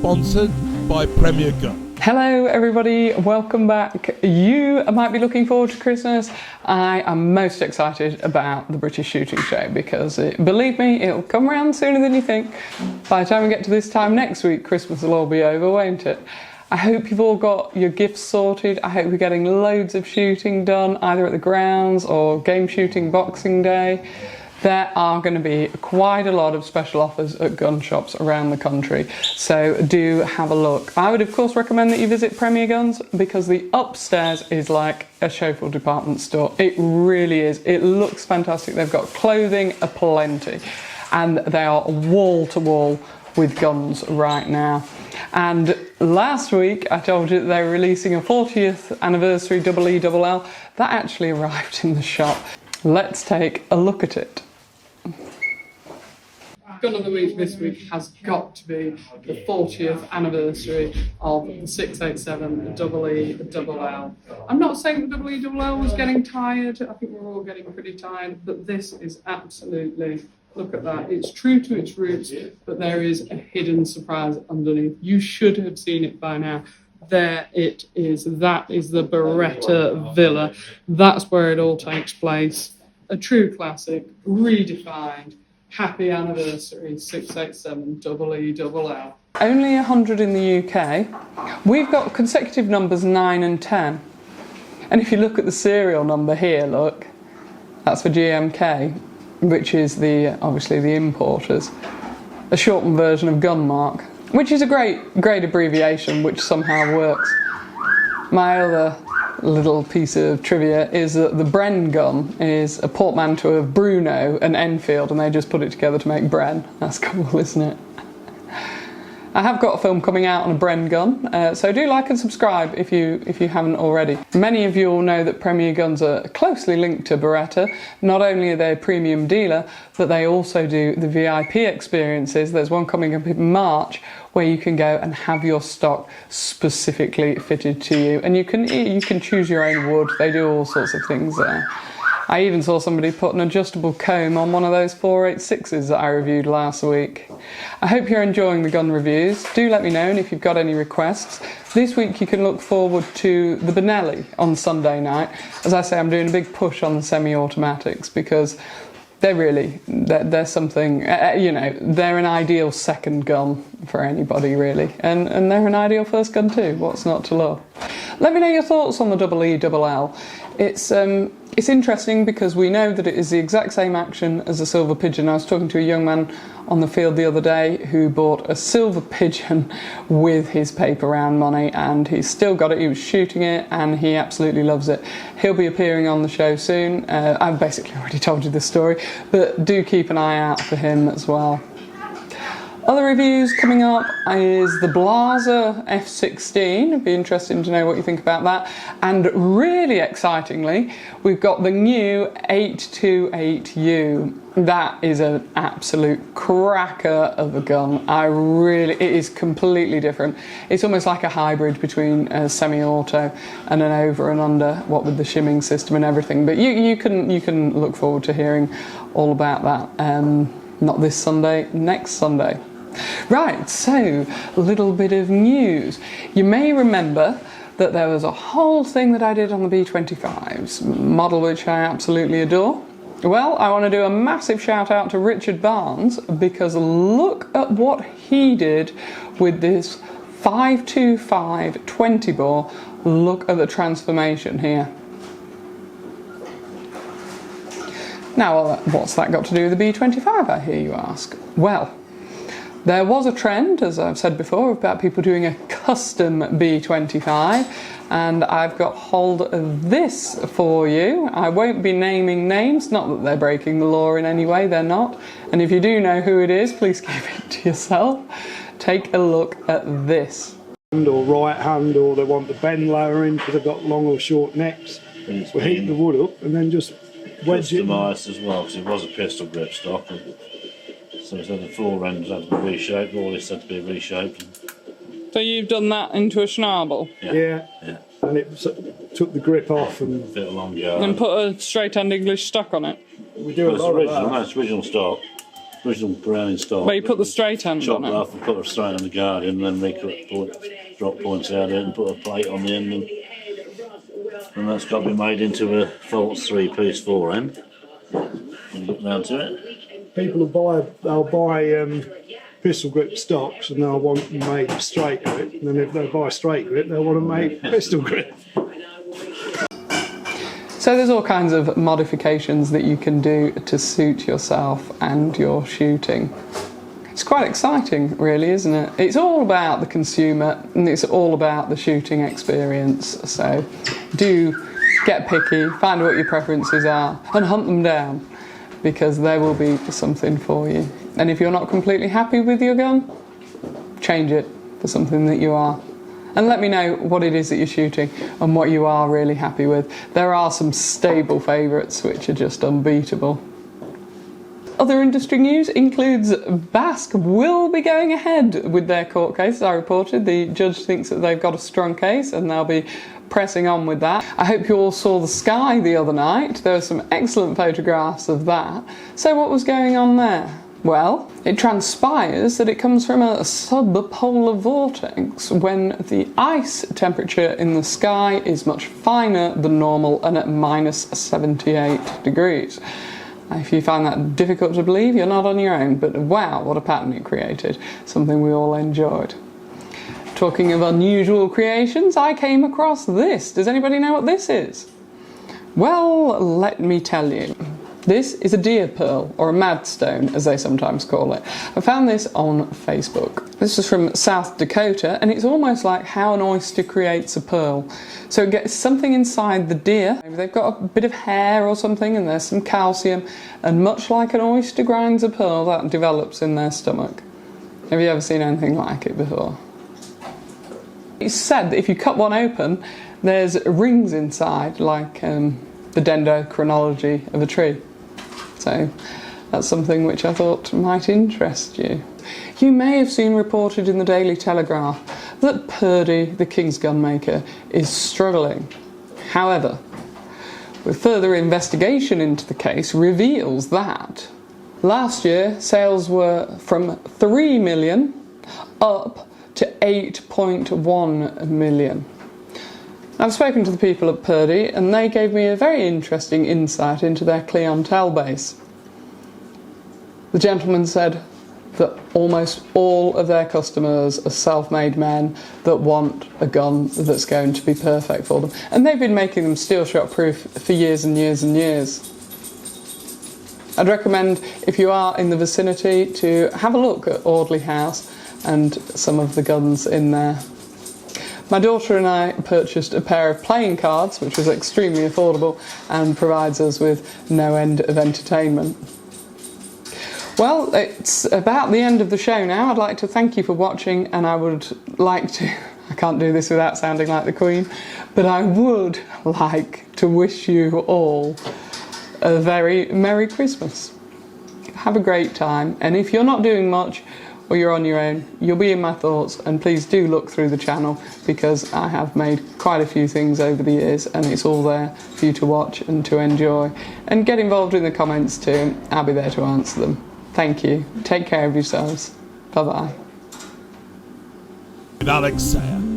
sponsored by Premier Gun. Hello everybody, welcome back. You might be looking forward to Christmas. I am most excited about the British Shooting Show because, believe me, it'll come around sooner than you think. By the time we get to this time next week, Christmas will all be over, won't it? I hope you've all got your gifts sorted. I hope you're getting loads of shooting done, either at the grounds or game shooting Boxing Day. There are going to be quite a lot of special offers at gun shops around the country, so do have a look. I would of course recommend that you visit Premier Guns because the upstairs is like a Schofield department store. It really is. It looks fantastic. They've got clothing aplenty and they are wall to wall with guns right now. And last week I told you that they were releasing a 40th anniversary EELL. That actually arrived in the shop. Let's take a look at it. Gun of the week this week has got to be the 40th anniversary of the 687 EELL. I'm not saying the EELL was getting tired. I think we're all getting pretty tired, but this is absolutely, look at that. It's true to its roots, but there is a hidden surprise underneath. You should have seen it by now. There it is. That is the Beretta Villa. That's where it all takes place. A true classic, redefined. Happy anniversary, 687 EELL. Only 100 in the UK. We've got consecutive numbers 9 and 10. And if you look at the serial number here, look, that's for GMK, which is obviously the importers. A shortened version of Gunmark, which is a great abbreviation, which somehow works. My other little piece of trivia is that the Bren gun is a portmanteau of Bruno and Enfield, and they just put it together to make Bren. That's cool, isn't it? I have got a film coming out on a Bren gun, so do like and subscribe if you haven't already. Many of you all know that Premier Guns are closely linked to Beretta. Not only are they a premium dealer, but they also do the VIP experiences. There's one coming up in March where you can go and have your stock specifically fitted to you, and you can choose your own wood. They do all sorts of things there. I even saw somebody put an adjustable comb on one of those 486s that I reviewed last week. I hope you're enjoying the gun reviews. Do let me know, and if you've got any requests. This week you can look forward to the Benelli on Sunday night. As I say, I'm doing a big push on the semi-automatics because they're something, they're an ideal second gun for anybody really, and they're an ideal first gun too. What's not to love? Let me know your thoughts on the EELL. It's interesting because we know that it is the exact same action as the Silver Pigeon. I was talking to a young man on the field the other day who bought a Silver Pigeon with his paper round money, and he's still got it. He was shooting it and he absolutely loves it. He'll be appearing on the show soon. I've basically already told you this story, but do keep an eye out for him as well. Other reviews coming up is the Blaser F16. It'd be interesting to know what you think about that. And really excitingly, we've got the new 828U. That is an absolute cracker of a gun. It is completely different. It's almost like a hybrid between a semi-auto and an over and under, what with the shimming system and everything. But you can look forward to hearing all about that. Not this Sunday, next Sunday. Right, so a little bit of news. You may remember that there was a whole thing that I did on the B25s, model which I absolutely adore. Well, I want to do a massive shout out to Richard Barnes because look at what he did with this 525 20 bore. Look at the transformation here. Now, what's that got to do with the B25, I hear you ask? Well, there was a trend, as I've said before, about people doing a custom B25, and I've got hold of this for you. I won't be naming names, not that they're breaking the law in any way, they're not. And if you do know who it is, please keep it to yourself. Take a look at this. Or right hand, or they want the bend lower in because they've got long or short necks. We heat the wood up and then just wedge it. Customised as well, because it was a pistol grip stock. So instead of the floor ends had to be reshaped, all this had to be reshaped. So you've done that into a schnabel? Yeah. And it took the grip off and fit along yard. And put a straight hand English stock on it? We do a lot of that. That's original stock. original Browning stock. Where you put the straight end Chop on it it. off and put it straight on the Guardian, and then recut drop points out there and put a plate on the end, and that's got to be made into a false 3-piece fore end. And look round to it. People they'll buy pistol grip stocks and they'll want them made straight grip, and then if they buy straight grip, they'll want to make pistol grip. So there's all kinds of modifications that you can do to suit yourself and your shooting. It's quite exciting, really, isn't it? It's all about the consumer and it's all about the shooting experience. So do get picky, find what your preferences are and hunt them down, because there will be something for you. And if you're not completely happy with your gun, change it for something that you are. And let me know what it is that you're shooting and what you are really happy with. There are some stable favourites which are just unbeatable. Other industry news includes Basque will be going ahead with their court case, as I reported. The judge thinks that they've got a strong case and they'll be pressing on with that. I hope you all saw the sky the other night. There were some excellent photographs of that. So what was going on there? Well, it transpires that it comes from a subpolar vortex when the ice temperature in the sky is much finer than normal and at minus 78 degrees. If you find that difficult to believe, you're not on your own, but wow, what a pattern it created. Something we all enjoyed. Talking of unusual creations, I came across this. Does anybody know what this is? Well, let me tell you. This is a deer pearl, or a madstone as they sometimes call it. I found this on Facebook. This is from South Dakota and it's almost like how an oyster creates a pearl. So it gets something inside the deer. Maybe they've got a bit of hair or something and there's some calcium, and much like an oyster grinds a pearl, that develops in their stomach. Have you ever seen anything like it before? It's said that if you cut one open, there's rings inside, like the dendrochronology of a tree. So that's something which I thought might interest you. You may have seen reported in the Daily Telegraph that Purdey, the King's gun maker, is struggling. However, with further investigation into the case reveals that last year sales were from 3 million up to 8.1 million. I've spoken to the people at Purdey and they gave me a very interesting insight into their clientele base. The gentleman said that almost all of their customers are self-made men that want a gun that's going to be perfect for them. And they've been making them steel shot proof for years and years and years. I'd recommend, if you are in the vicinity, to have a look at Audley House and some of the guns in there. My daughter and I purchased a pair of playing cards, which was extremely affordable and provides us with no end of entertainment. Well, it's about the end of the show now. I'd like to thank you for watching, and I would like to, I can't do this without sounding like the Queen, but I would like to wish you all a very Merry Christmas. Have a great time, and if you're not doing much, or you're on your own, you'll be in my thoughts, and please do look through the channel because I have made quite a few things over the years and it's all there for you to watch and to enjoy. And get involved in the comments too, I'll be there to answer them. Thank you. Take care of yourselves. Bye bye. Alex Sayer.